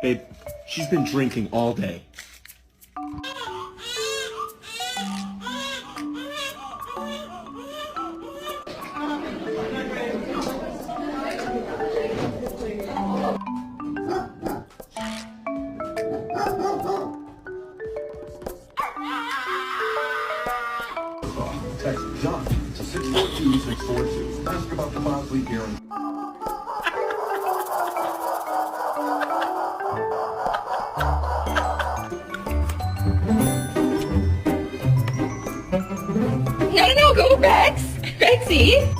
Babe, she's been drinking all day. Text John to 642-642. Ask about the Bosley guarantee. No, go, Rex. Rexy.